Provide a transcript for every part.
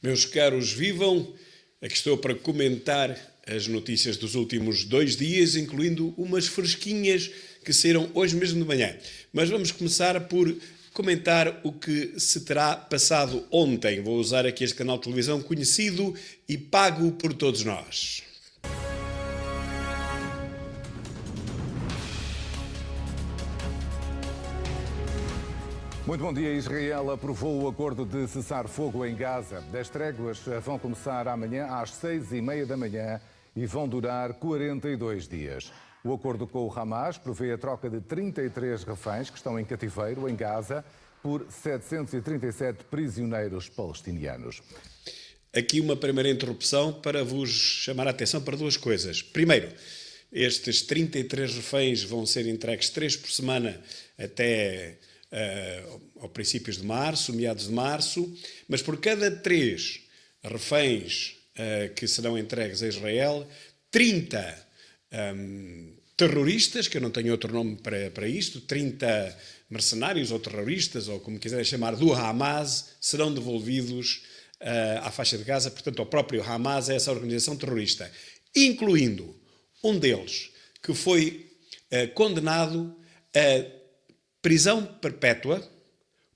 Meus caros, vivam! Aqui estou para comentar as notícias dos últimos 2 dias, incluindo umas fresquinhas que saíram hoje mesmo de manhã. Mas vamos começar por comentar o que se terá passado ontem. Vou usar aqui este canal de televisão conhecido e pago por todos nós. Muito bom dia. Israel aprovou o acordo de cessar-fogo em Gaza. As tréguas vão começar amanhã às 6h30 da manhã e vão durar 42 dias. O acordo com o Hamas prevê a troca de 33 reféns que estão em cativeiro em Gaza por 737 prisioneiros palestinianos. Aqui uma primeira interrupção para vos chamar a atenção para duas coisas. Primeiro, estes 33 reféns vão ser entregues 3 por semana até ao princípios de março, meados de março, mas por cada 3 reféns que serão entregues a Israel, 30 terroristas, que eu não tenho outro nome para isto, 30 mercenários ou terroristas, ou como quiserem chamar, do Hamas, serão devolvidos à faixa de Gaza, portanto ao próprio Hamas, a essa organização terrorista, incluindo um deles que foi condenado a prisão perpétua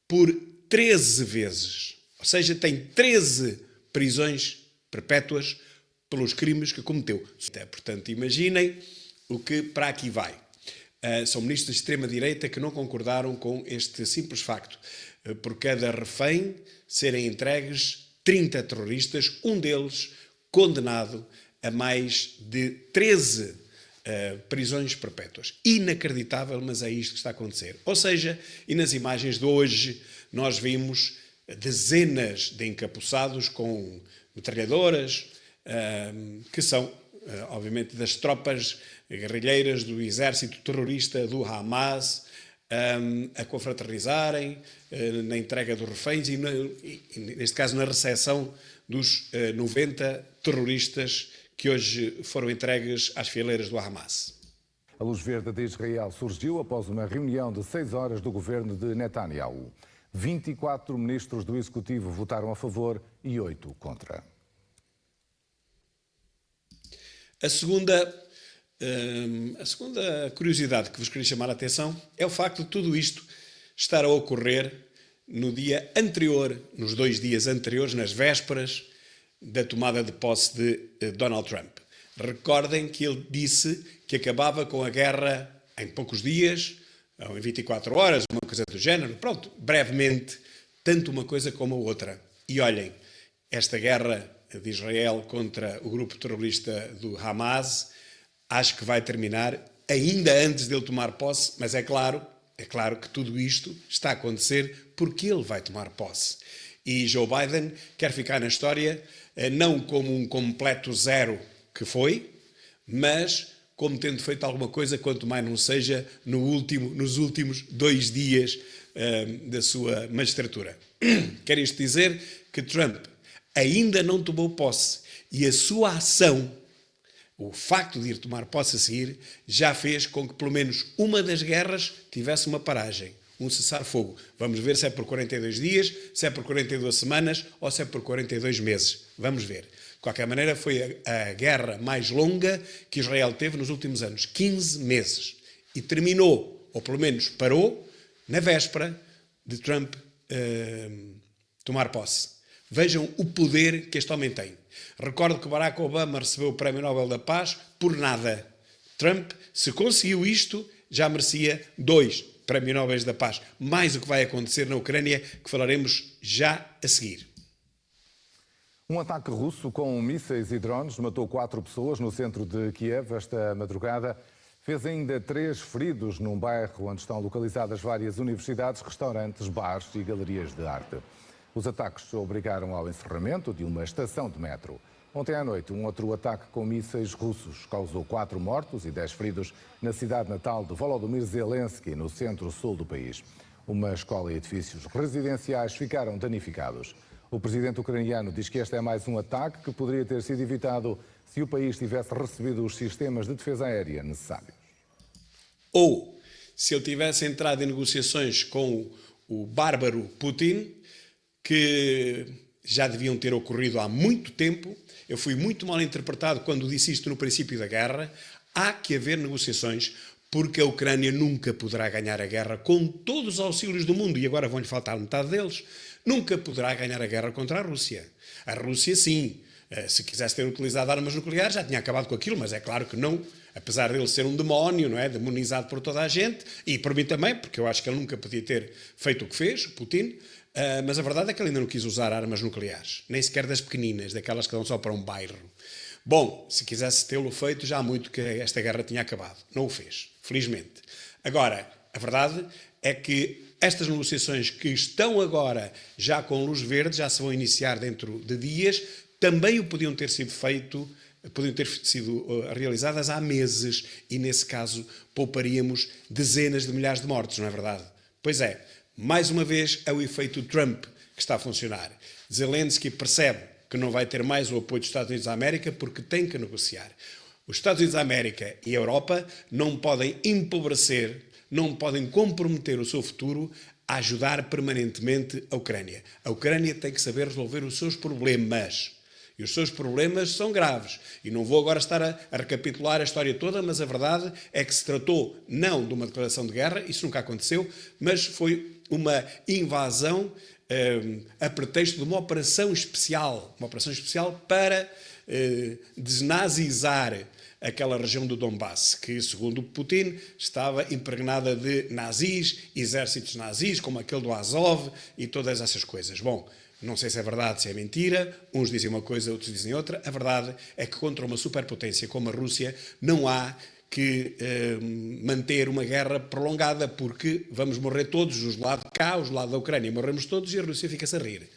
por 13 vezes. Ou seja, tem 13 prisões perpétuas pelos crimes que cometeu. Portanto, imaginem o que para aqui vai. São ministros de extrema-direita que não concordaram com este simples facto. Por cada refém serem entregues 30 terroristas, um deles condenado a mais de 13 prisões perpétuas. Inacreditável, mas é isto que está a acontecer. Ou seja, e nas imagens de hoje nós vimos dezenas de encapuçados com metralhadoras, que são, obviamente, das tropas guerrilheiras do exército terrorista do Hamas, a confraternizarem na entrega dos reféns e, neste caso, na recepção dos 90 terroristas que hoje foram entregues às fileiras do Hamas. A luz verde de Israel surgiu após uma reunião de 6 horas do governo de Netanyahu. 24 ministros do Executivo votaram a favor e 8 contra. A segunda curiosidade que vos queria chamar a atenção é o facto de tudo isto estar a ocorrer no dia anterior, nos 2 dias anteriores, nas vésperas da tomada de posse de Donald Trump. Recordem que ele disse que acabava com a guerra em poucos dias, ou em 24 horas, uma coisa do género. Pronto, brevemente, tanto uma coisa como a outra. E olhem, esta guerra de Israel contra o grupo terrorista do Hamas, acho que vai terminar ainda antes dele tomar posse, mas é claro que tudo isto está a acontecer porque ele vai tomar posse. E Joe Biden quer ficar na história não como um completo zero que foi, mas como tendo feito alguma coisa, quanto mais não seja nos últimos 2 dias da sua magistratura. Quer isto dizer que Trump ainda não tomou posse e a sua ação, o facto de ir tomar posse a seguir, já fez com que pelo menos uma das guerras tivesse uma paragem, um cessar-fogo. Vamos ver se é por 42 dias, se é por 42 semanas ou se é por 42 meses. Vamos ver. De qualquer maneira, foi a guerra mais longa que Israel teve nos últimos anos, 15 meses. E terminou, ou pelo menos parou, na véspera de Trump tomar posse. Vejam o poder que este homem tem. Recordo que Barack Obama recebeu o Prémio Nobel da Paz por nada. Trump, se conseguiu isto, já merecia 2 Prémios Nobel da Paz. Mais o que vai acontecer na Ucrânia, que falaremos já a seguir. Um ataque russo com mísseis e drones matou 4 pessoas no centro de Kiev esta madrugada. Fez ainda 3 feridos num bairro onde estão localizadas várias universidades, restaurantes, bares e galerias de arte. Os ataques obrigaram ao encerramento de uma estação de metro. Ontem à noite, um outro ataque com mísseis russos causou 4 mortos e 10 feridos na cidade natal de Volodymyr Zelensky, no centro-sul do país. Uma escola e edifícios residenciais ficaram danificados. O presidente ucraniano diz que este é mais um ataque que poderia ter sido evitado se o país tivesse recebido os sistemas de defesa aérea necessários. Ou se ele tivesse entrado em negociações com o bárbaro Putin, que já deviam ter ocorrido há muito tempo. Eu fui muito mal interpretado quando disse isto no princípio da guerra. Há que haver negociações, porque a Ucrânia nunca poderá ganhar a guerra com todos os auxílios do mundo, e agora vão-lhe faltar metade deles. Nunca poderá ganhar a guerra contra a Rússia. A Rússia, sim, se quisesse ter utilizado armas nucleares, já tinha acabado com aquilo, mas é claro que não, apesar dele ser um demónio, não é? Demonizado por toda a gente, e por mim também, porque eu acho que ele nunca podia ter feito o que fez, Putin, mas a verdade é que ele ainda não quis usar armas nucleares, nem sequer das pequeninas, daquelas que dão só para um bairro. Bom, se quisesse tê-lo feito, já há muito que esta guerra tinha acabado. Não o fez, felizmente. Agora, a verdade é que estas negociações que estão agora já com luz verde, já se vão iniciar dentro de dias, também podiam ter sido realizadas há meses e, nesse caso, pouparíamos dezenas de milhares de mortos, não é verdade? Pois é, mais uma vez é o efeito Trump que está a funcionar. Zelensky percebe que não vai ter mais o apoio dos Estados Unidos da América porque tem que negociar. Os Estados Unidos da América e a Europa não podem empobrecer, não podem comprometer o seu futuro a ajudar permanentemente a Ucrânia. A Ucrânia tem que saber resolver os seus problemas. E os seus problemas são graves. E não vou agora estar a recapitular a história toda, mas a verdade é que se tratou não de uma declaração de guerra, isso nunca aconteceu, mas foi uma invasão a pretexto de uma operação especial para desnazizar aquela região do Donbass, que, segundo Putin, estava impregnada de nazis, exércitos nazis, como aquele do Azov e todas essas coisas. Bom, não sei se é verdade, se é mentira, uns dizem uma coisa, outros dizem outra. A verdade é que contra uma superpotência como a Rússia não há que manter uma guerra prolongada, porque vamos morrer todos, os do lado de cá, os do lado da Ucrânia, morremos todos e a Rússia fica-se a rir.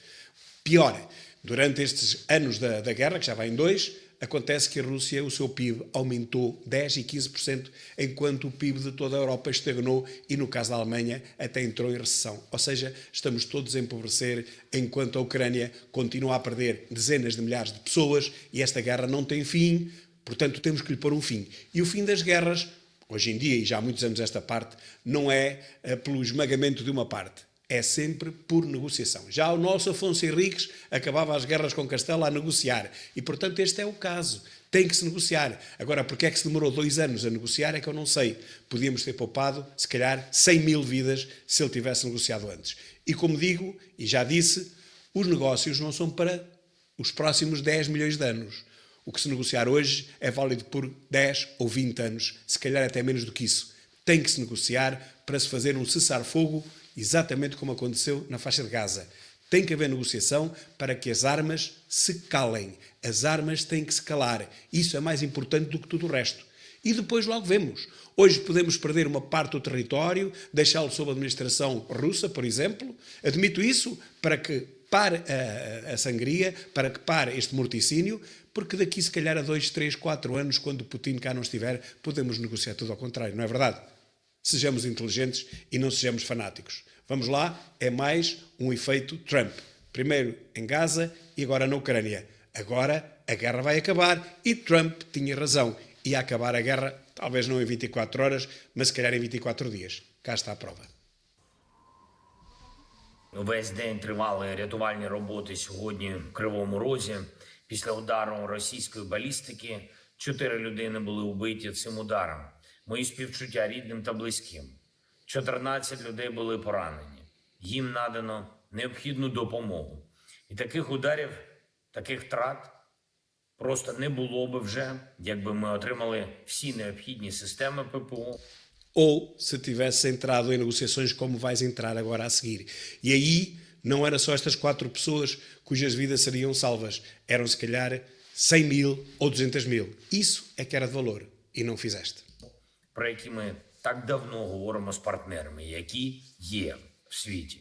Pior, durante estes anos da guerra, que já vai em 2, acontece que a Rússia, o seu PIB aumentou 10% e 15%, enquanto o PIB de toda a Europa estagnou e, no caso da Alemanha, até entrou em recessão. Ou seja, estamos todos a empobrecer, enquanto a Ucrânia continua a perder dezenas de milhares de pessoas e esta guerra não tem fim, portanto temos que lhe pôr um fim. E o fim das guerras, hoje em dia, e já há muitos anos esta parte, não é pelo esmagamento de uma parte. É sempre por negociação. Já o nosso Afonso Henriques acabava as guerras com Castela a negociar. E, portanto, este é o caso. Tem que se negociar. Agora, porque é que se demorou 2 anos a negociar é que eu não sei. Podíamos ter poupado, se calhar, 100 mil vidas se ele tivesse negociado antes. E, como digo, e já disse, os negócios não são para os próximos 10 milhões de anos. O que se negociar hoje é válido por 10 ou 20 anos, se calhar até menos do que isso. Tem que se negociar para se fazer um cessar-fogo, exatamente como aconteceu na faixa de Gaza. Tem que haver negociação para que as armas se calem. As armas têm que se calar. Isso é mais importante do que tudo o resto. E depois logo vemos. Hoje podemos perder uma parte do território, deixá-lo sob administração russa, por exemplo. Admito isso para que pare a sangria, para que pare este morticínio, porque daqui se calhar a 2, 3, 4 anos, quando Putin cá não estiver, podemos negociar tudo ao contrário, não é verdade? Sejamos inteligentes e não sejamos fanáticos. Vamos lá, é mais um efeito Trump. Primeiro em Gaza e agora na Ucrânia. Agora a guerra vai acabar e Trump tinha razão. Ia acabar a guerra, talvez não em 24 horas, mas se calhar em 24 dias. Cá está a prova. Весь день тривали рятувальні роботи сьогодні в Кривому Розі. Після удару російської балістики 4 людини були вбиті цим ударом. Мої співчуття рідним та близьким. 14 людей були поранені. Їм надано необхідну допомогу. І таких ударів, таких втрат просто не було би вже, якби ми отримали всі необхідні системи ППО. Ou se tivesse entrado em negociações como vais entrar agora a seguir. E aí não era só estas 4 pessoas cujas vidas seriam salvas. Eram se calhar 100 mil ou 200 mil. Isso é que era de valor. E não fizeste. Про які ми так давно говоримо з партнерами, які є в світі.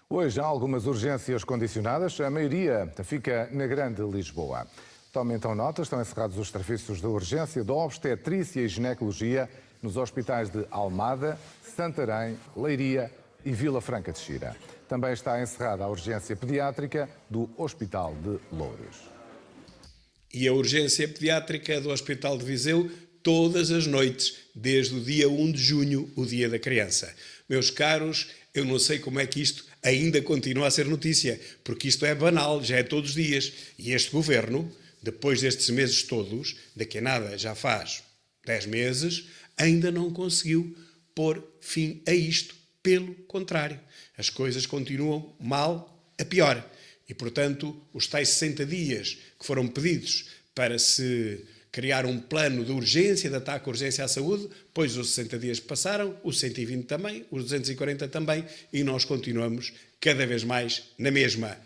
Hoje há algumas urgências condicionadas, a maioria fica na Grande Lisboa. Tomem então nota, estão encerrados os serviços de urgência da obstetrícia e ginecologia nos hospitais de Almada, Santarém, Leiria e Vila Franca de Xira. Também está encerrada a urgência pediátrica do Hospital de Loures. E a urgência pediátrica do Hospital de Viseu todas as noites, desde o dia 1 de junho, o Dia da Criança. Meus caros, Eu não sei como é que isto ainda continua a ser notícia, porque isto é banal, já é todos os dias. E este governo, depois destes meses todos, daqui a nada já faz 10 meses, ainda não conseguiu pôr fim a isto. Pelo contrário, as coisas continuam mal a pior. E, portanto, os tais 60 dias que foram pedidos para se criar um plano de urgência, de ataque à urgência à saúde, pois os 60 dias passaram, os 120 também, os 240 também, e nós continuamos cada vez mais na mesma.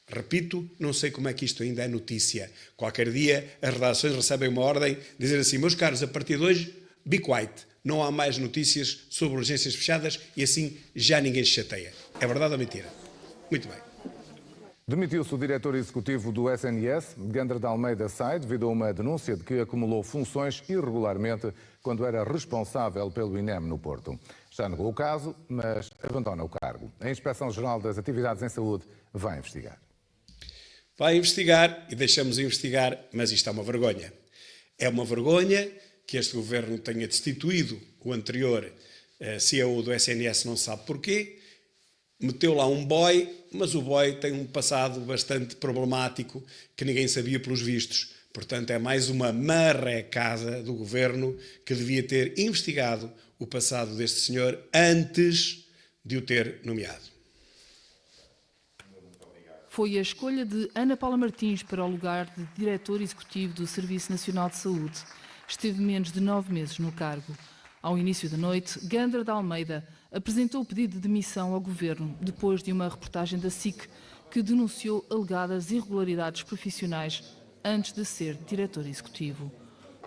Repito, não sei como é que isto ainda é notícia. Qualquer dia as redações recebem uma ordem, dizer assim, meus caros, a partir de hoje, be quiet. Não há mais notícias sobre urgências fechadas e assim já ninguém se chateia. É verdade ou mentira? Muito bem. Demitiu-se o diretor executivo do SNS, Gandra de Almeida sai devido a uma denúncia de que acumulou funções irregularmente quando era responsável pelo INEM no Porto. Já negou o caso, mas abandona o cargo. A Inspeção-Geral das Atividades em Saúde vai investigar. Vai investigar e deixamos investigar, mas isto é uma vergonha. É uma vergonha que este governo tenha destituído o anterior CEO do SNS, não se sabe porquê. Meteu lá um boy, mas o boy tem um passado bastante problemático que ninguém sabia pelos vistos. Portanto, é mais uma marrecada do governo que devia ter investigado o passado deste senhor antes de o ter nomeado. Foi a escolha de Ana Paula Martins para o lugar de diretor executivo do Serviço Nacional de Saúde. Esteve menos de 9 meses no cargo. Ao início da noite, Gandra de Almeida apresentou o pedido de demissão ao governo depois de uma reportagem da SIC que denunciou alegadas irregularidades profissionais antes de ser diretor executivo.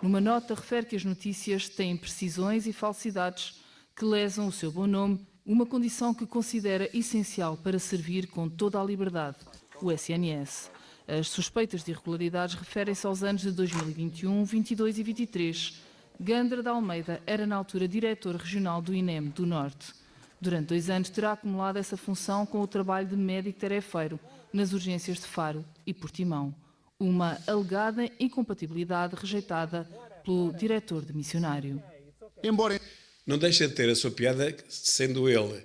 Numa nota, refere que as notícias têm imprecisões e falsidades que lesam o seu bom nome, uma condição que considera essencial para servir com toda a liberdade o SNS. As suspeitas de irregularidades referem-se aos anos de 2021, 22 e 23. Gandra de Almeida era na altura diretor regional do INEM do Norte. Durante 2 anos terá acumulado essa função com o trabalho de médico tarefeiro nas urgências de Faro e Portimão. Uma alegada incompatibilidade rejeitada pelo diretor de missionário. Não deixa de ter a sua piada, sendo ele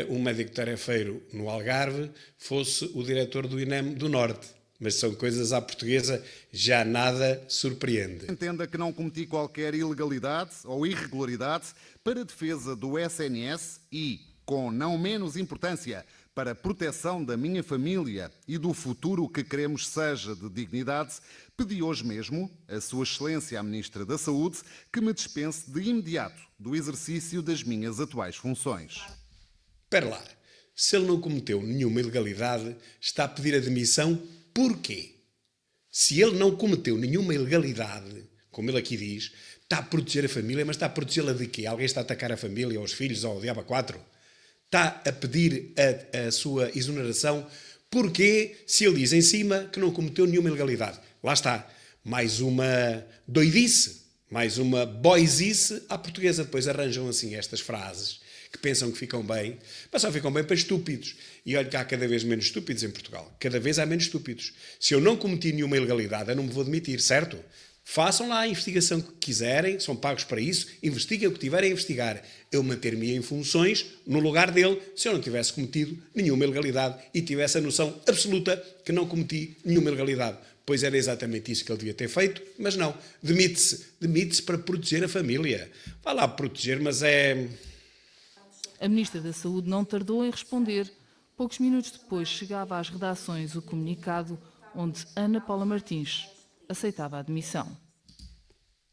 um médico tarefeiro no Algarve, fosse o diretor do INEM do Norte. Mas são coisas à portuguesa, já nada surpreende. Entenda que não cometi qualquer ilegalidade ou irregularidade para a defesa do SNS e, com não menos importância, para a proteção da minha família e do futuro que queremos seja de dignidade, pedi hoje mesmo a Sua Excelência, a Ministra da Saúde, que me dispense de imediato do exercício das minhas atuais funções. Espera lá, se ele não cometeu nenhuma ilegalidade, está a pedir a demissão porquê? Se ele não cometeu nenhuma ilegalidade, como ele aqui diz, está a proteger a família, mas está a protegê-la de quê? Alguém está a atacar a família, ou os filhos, ou o diabo a 4? Está a pedir a sua exoneração porquê? Se ele diz em cima que não cometeu nenhuma ilegalidade. Lá está, mais uma doidice, mais uma boizice à portuguesa. Depois arranjam assim estas frases que pensam que ficam bem, mas só ficam bem para estúpidos. E olha que há cada vez menos estúpidos em Portugal. Cada vez há menos estúpidos. Se eu não cometi nenhuma ilegalidade, eu não me vou demitir, certo? Façam lá a investigação que quiserem, são pagos para isso, investiguem o que tiverem a investigar. Eu manter-me em funções no lugar dele se eu não tivesse cometido nenhuma ilegalidade e tivesse a noção absoluta que não cometi nenhuma ilegalidade. Pois era exatamente isso que ele devia ter feito, mas não. Demite-se. Demite-se para proteger a família. Vá lá proteger, mas é... A Ministra da Saúde não tardou em responder. Poucos minutos depois chegava às redações o comunicado onde Ana Paula Martins aceitava a demissão.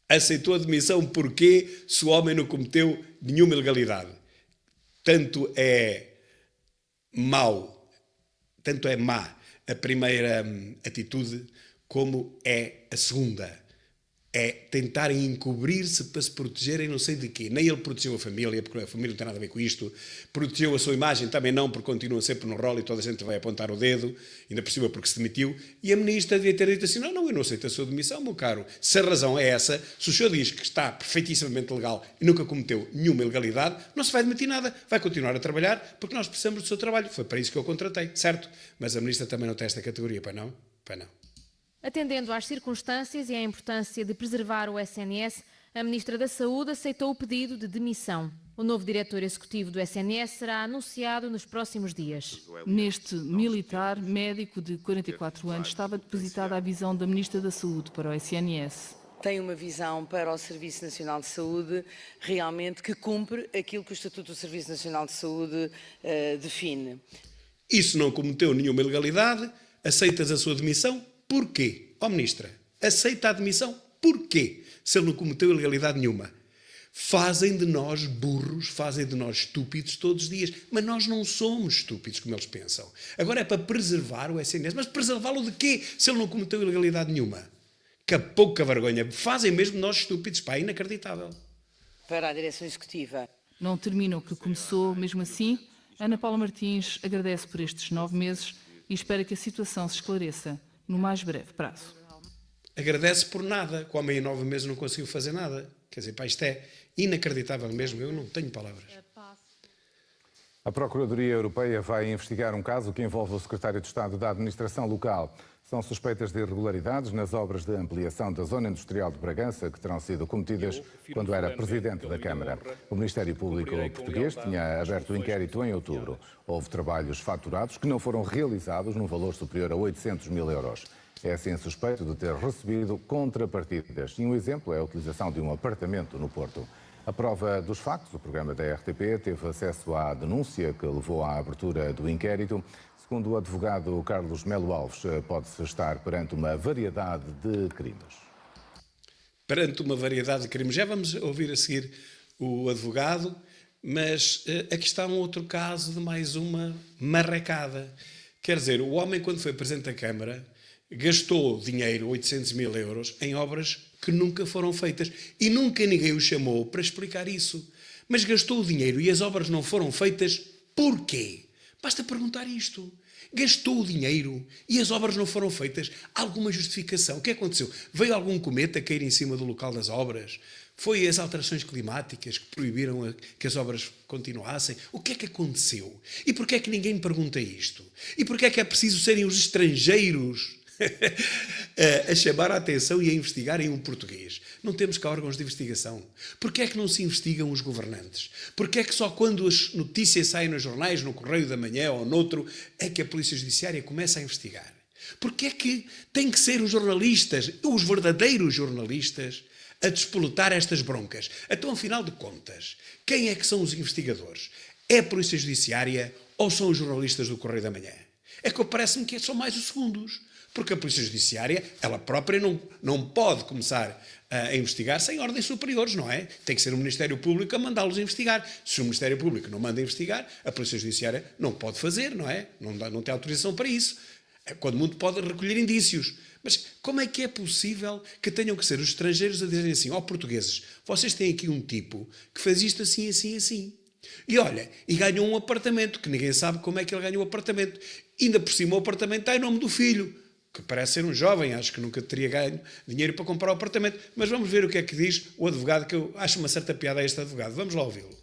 Aceitou a demissão porque se o homem não cometeu nenhuma ilegalidade. Tanto é mau, tanto é má a primeira atitude como é a segunda. É tentarem encobrir-se para se protegerem não sei de quê. Nem ele protegeu a família, porque a família não tem nada a ver com isto. Protegeu a sua imagem também não, porque continua sempre no rol e toda a gente vai apontar o dedo, ainda por cima porque se demitiu. E a ministra devia ter dito assim, não, eu não aceito a sua demissão, meu caro. Se a razão é essa, se o senhor diz que está perfeitíssimamente legal e nunca cometeu nenhuma ilegalidade, não se vai demitir nada. Vai continuar a trabalhar porque nós precisamos do seu trabalho. Foi para isso que eu contratei, certo? Mas a ministra também não tem esta categoria, para não? Para não. Atendendo às circunstâncias e à importância de preservar o SNS, a Ministra da Saúde aceitou o pedido de demissão. O novo diretor executivo do SNS será anunciado nos próximos dias. Neste militar, médico de 44 anos, estava depositada a visão da Ministra da Saúde para o SNS. Tem uma visão para o Serviço Nacional de Saúde realmente que cumpre aquilo que o Estatuto do Serviço Nacional de Saúde define. Isso não cometeu nenhuma ilegalidade, aceitas a sua demissão, porquê? Ó Ministra, aceita a demissão, porquê? Se ele não cometeu ilegalidade nenhuma. Fazem de nós burros, fazem de nós estúpidos todos os dias. Mas nós não somos estúpidos como eles pensam. Agora é para preservar o SNS. Mas preservá-lo de quê? Se ele não cometeu ilegalidade nenhuma. Que pouca vergonha. Fazem mesmo de nós estúpidos. Pá, inacreditável. Para a direção executiva. Não termina o que começou, mesmo assim, Ana Paula Martins agradece por estes 9 meses e espera que a situação se esclareça no mais breve prazo. Agradece por nada. Que o homem em 9 meses não conseguiu fazer nada. Quer dizer, pá, isto é inacreditável mesmo. Eu não tenho palavras. A Procuradoria Europeia vai investigar um caso que envolve o secretário de Estado da Administração Local. São suspeitas de irregularidades nas obras de ampliação da Zona Industrial de Bragança que terão sido cometidas quando era presidente da Câmara. O Ministério Público português tinha aberto o inquérito em outubro. Houve trabalhos faturados que não foram realizados num valor superior a 800 mil euros. É assim suspeito de ter recebido contrapartidas. E um exemplo é a utilização de um apartamento no Porto. A prova dos factos, o programa da RTP teve acesso à denúncia que levou à abertura do inquérito. Segundo o advogado Carlos Melo Alves, pode-se estar perante uma variedade de crimes. Perante uma variedade de crimes. Já vamos ouvir a seguir o advogado, mas aqui está um outro caso de mais uma marrecada. Quer dizer, o homem, quando foi presidente da Câmara, gastou dinheiro, 800 mil euros, em obras que nunca foram feitas. E nunca ninguém o chamou para explicar isso. Mas gastou o dinheiro e as obras não foram feitas, porquê? Basta perguntar isto. Gastou o dinheiro e as obras não foram feitas. Há alguma justificação? O que aconteceu? Veio algum cometa cair em cima do local das obras? Foi as alterações climáticas que proibiram que as obras continuassem? O que é que aconteceu? E porquê é que ninguém pergunta isto? E porquê é que é preciso serem os estrangeiros a chamar a atenção e a investigarem um português? Não temos cá órgãos de investigação. Porquê é que não se investigam os governantes? Porquê é que só quando as notícias saem nos jornais, no Correio da Manhã ou noutro, é que a Polícia Judiciária começa a investigar? Porquê é que tem que ser os jornalistas, os verdadeiros jornalistas, a despoletar estas broncas? Então, afinal de contas, quem é que são os investigadores? É a Polícia Judiciária ou são os jornalistas do Correio da Manhã? É que parece-me que são mais os segundos. Porque a Polícia Judiciária, ela própria, não pode começar a investigar sem ordens superiores, não é? Tem que ser o Ministério Público a mandá-los investigar. Se o Ministério Público não manda investigar, a Polícia Judiciária não pode fazer, não é? Não tem autorização para isso. Quando muito pode recolher indícios. Mas como é que é possível que tenham que ser os estrangeiros a dizerem assim, ó portugueses, vocês têm aqui um tipo que faz isto assim, assim, assim. E olha, e ganhou um apartamento, que ninguém sabe como é que ele ganhou o apartamento. E ainda por cima o apartamento está em nome do filho, que parece ser um jovem, acho que nunca teria ganho dinheiro para comprar o apartamento. Mas vamos ver o que é que diz o advogado, que eu acho uma certa piada a este advogado. Vamos lá ouvi-lo.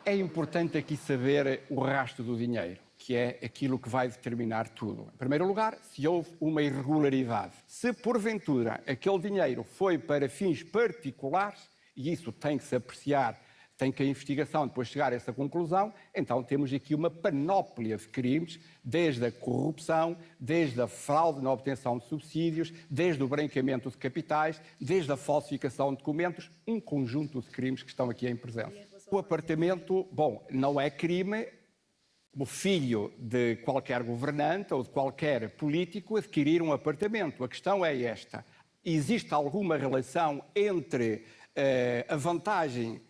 É importante aqui saber o rastro do dinheiro, que é aquilo que vai determinar tudo. Em primeiro lugar, se houve uma irregularidade. Se, porventura, aquele dinheiro foi para fins particulares, e isso tem que se apreciar, tem que a investigação depois chegar a essa conclusão, então temos aqui uma panóplia de crimes, desde a corrupção, desde a fraude na obtenção de subsídios, desde o branqueamento de capitais, desde a falsificação de documentos, um conjunto de crimes que estão aqui em presença. O apartamento, bom, não é crime o filho de qualquer governante ou de qualquer político adquirir um apartamento. A questão é esta: existe alguma relação entre a vantagem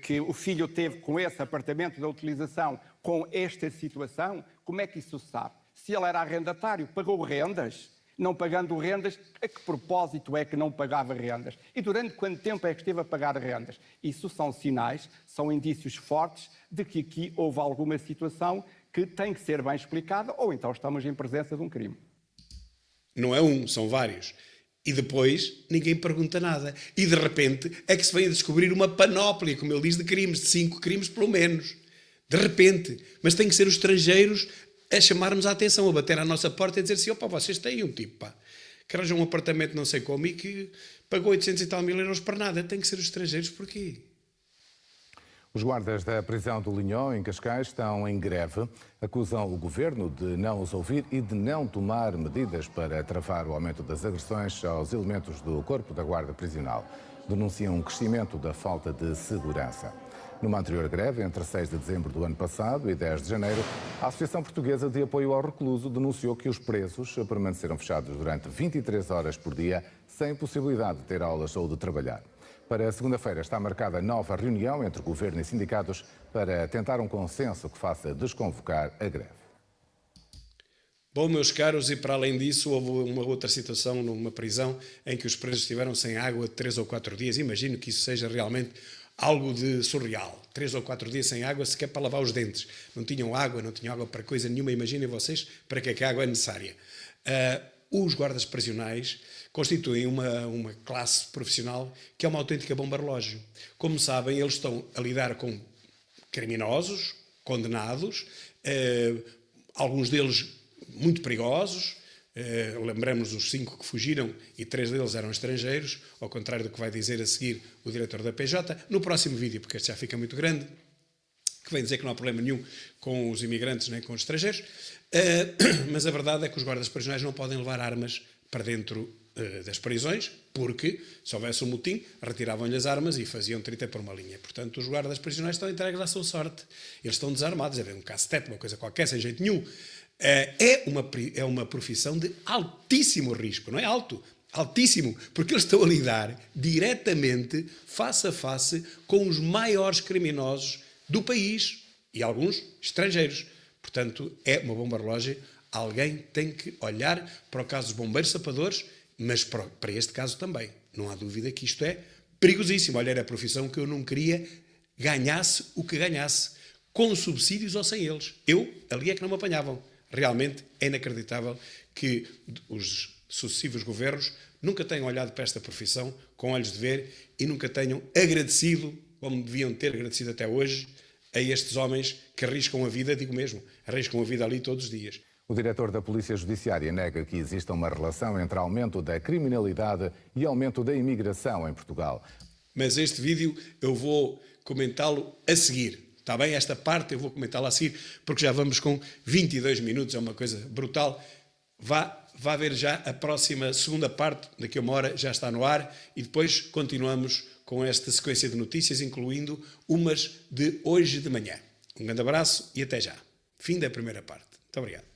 que o filho teve com esse apartamento da utilização com esta situação? Como é que isso se sabe? Se ele era arrendatário, pagou rendas? Não pagando rendas, a que propósito é que não pagava rendas? E durante quanto tempo é que esteve a pagar rendas? Isso são sinais, são indícios fortes de que aqui houve alguma situação que tem que ser bem explicada, ou então estamos em presença de um crime. Não é um, são vários. E depois ninguém pergunta nada. E de repente é que se vem a descobrir uma panóplia, como ele diz, de crimes, de 5 crimes pelo menos. De repente. Mas tem que ser os estrangeiros a chamar-nos a atenção, a bater à nossa porta e a dizer assim, opa, vocês têm um tipo, pá, que arranjam um apartamento não sei como e que pagou 800 e tal mil euros para nada. Tem que ser os estrangeiros, porquê? Os guardas da prisão do Linhó, em Cascais, estão em greve. Acusam o governo de não os ouvir e de não tomar medidas para travar o aumento das agressões aos elementos do corpo da guarda prisional. Denunciam um crescimento da falta de segurança. Numa anterior greve, entre 6 de dezembro do ano passado e 10 de janeiro, a Associação Portuguesa de Apoio ao Recluso denunciou que os presos permaneceram fechados durante 23 horas por dia, sem possibilidade de ter aulas ou de trabalhar. Para segunda-feira está marcada nova reunião entre governo e sindicatos para tentar um consenso que faça desconvocar a greve. Bom, meus caros, e para além disso, houve uma outra situação numa prisão em que os presos estiveram sem água 3 ou 4 dias. Imagino que isso seja realmente algo de surreal. 3 ou 4 dias sem água, sequer para lavar os dentes. Não tinham água para coisa nenhuma. Imaginem vocês para que é que a água é necessária. Os guardas prisionais constituem uma classe profissional que é uma autêntica bomba-relógio. Como sabem, eles estão a lidar com criminosos, condenados, alguns deles muito perigosos. Lembramos os 5 que fugiram e 3 deles eram estrangeiros, ao contrário do que vai dizer a seguir o diretor da PJ. No próximo vídeo, porque este já fica muito grande, que vem dizer que não há problema nenhum com os imigrantes nem com os estrangeiros, mas a verdade é que os guardas prisionais não podem levar armas para dentro das prisões, porque se houvesse um motim, retiravam-lhe as armas e faziam 30 por uma linha. Portanto, os guardas prisionais estão entregues à sua sorte. Eles estão desarmados, é um cacetete, uma coisa qualquer, sem jeito nenhum. É uma profissão de altíssimo risco, não é alto, altíssimo, porque eles estão a lidar diretamente, face a face, com os maiores criminosos do país e alguns estrangeiros. Portanto, é uma bomba-relógio. Alguém tem que olhar para o caso dos bombeiros sapadores, mas para este caso também. Não há dúvida que isto é perigosíssimo. Olha, era a profissão que eu não queria ganhasse o que ganhasse, com subsídios ou sem eles. Ali é que não me apanhavam. Realmente é inacreditável que os sucessivos governos nunca tenham olhado para esta profissão com olhos de ver e nunca tenham agradecido, como deviam ter agradecido até hoje, a estes homens que arriscam a vida, digo mesmo, arriscam a vida ali todos os dias. O diretor da Polícia Judiciária nega que exista uma relação entre aumento da criminalidade e aumento da imigração em Portugal. Mas este vídeo eu vou comentá-lo a seguir. Está bem? Esta parte eu vou comentá-la a seguir, porque já vamos com 22 minutos, é uma coisa brutal. Vá ver já a próxima segunda parte, daqui a uma hora já está no ar, e depois continuamos com esta sequência de notícias, incluindo umas de hoje de manhã. Um grande abraço e até já. Fim da primeira parte. Muito obrigado.